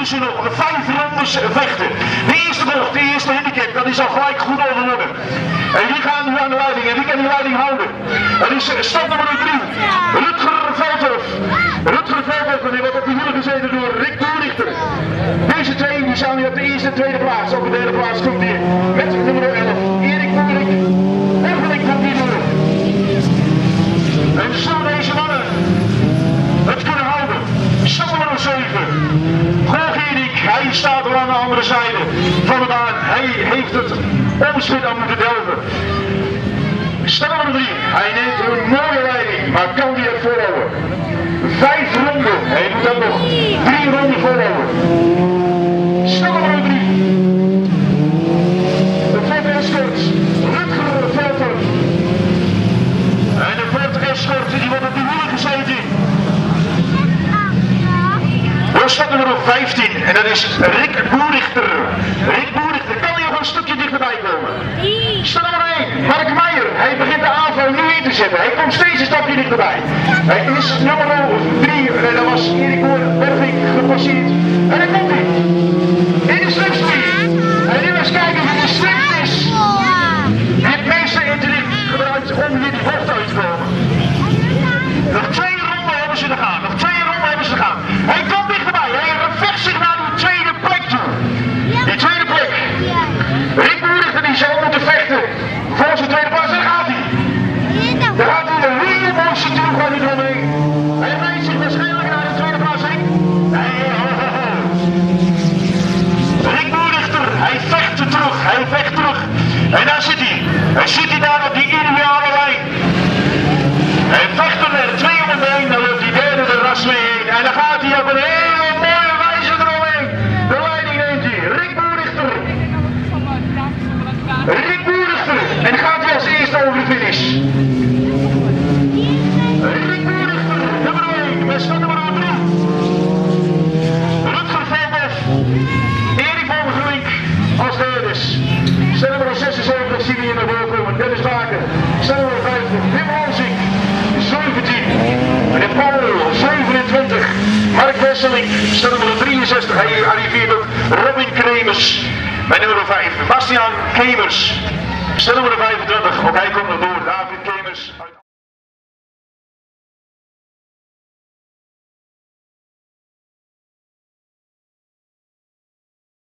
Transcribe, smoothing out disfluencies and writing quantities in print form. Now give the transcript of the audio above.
ze nog 5 rondes vechten. De eerste bocht, de eerste handicap, dat is al gelijk goed overwonnen. En die gaan nu aan de leiding en die kan die leiding houden. Dat is stand nummer 3, Rutger Veldhof. Rutger Veldhof, die wordt op de hielen gezeten door Rick Boerichter. Deze twee die staan nu op de eerste en tweede plaats. Op de derde plaats komt hier met nummer 11, Erik Boerik. Orgeling komt hier door. En zo deze mannen het kunnen houden. Stand nummer 7. Gorg-Erik, hij staat er aan de andere zijde van de baan. Hij heeft het omspit aan moeten delven. Stand nummer 3. Hij neemt een mooie leiding, maar kan die het volhouden? 5 ronden. Hij moet dan nog 3 ronden volhouden. Stand nummer 3. De Ford Escort, Rutger Veldhof. En de Ford Escort die wordt op de wielen gezeten. Stand nummer 15 en dat is Rick Boerichter. Rick Boerichter, kan hij nog een stukje dichterbij komen? Stand nummer 1, Mark Meijer. Hij begint de aanval nu in te zetten. Hij komt steeds een stapje dichterbij. Hij is nummer 3, en dat was Erik Boerichter gepasseerd. En daar komt hij. In de slipstream. En nu eens kijken wie de slimmste is. Die het meeste intellect gebruikt om hier die bocht uit te komen. Nog 2 ronden hebben ze te gaan. Nog 2 ronden hebben ze te gaan. Hij komt dichterbij. Hij vecht zich naar die tweede plek toe. Die tweede plek. Rick Boerichter die zal moeten vechten voor zijn tweede plaats. Daar gaat hij. Daar gaat hij. Een hele mooie toe gaat hij eromheen. Hij rijdt zich waarschijnlijk naar de tweede plaats heen. Rick Boerichter, hij vecht terug. Hij vecht terug. En daar zit hij. Hij zit hij daar op die ideale lijn. Hij vecht er 2 om het heen. Dan loopt die derde de ras mee heen. En dan gaat hij op een hele mooie wijze eromheen. De leiding neemt hij. Rick Boerichter. Rick Boerichter. En gaat hij als eerste over de finish. Rick Boerichter, nummer 1. Met stand nummer 3. Rutger Veldhof. Erik Bovengelink als derde. Stand nummer 76 zien we hier naar boven komen. Dennis Baker. Stand nummer 50. Wim Hansing. 17. Meneer Paul, 27. Mark Wesseling, stand nummer 63. Hij arriveert op Robin Kremers. Bij nummer 5. Bastiaan Kemers, stand nummer 25. Ook hij komt nog door. David Kemers.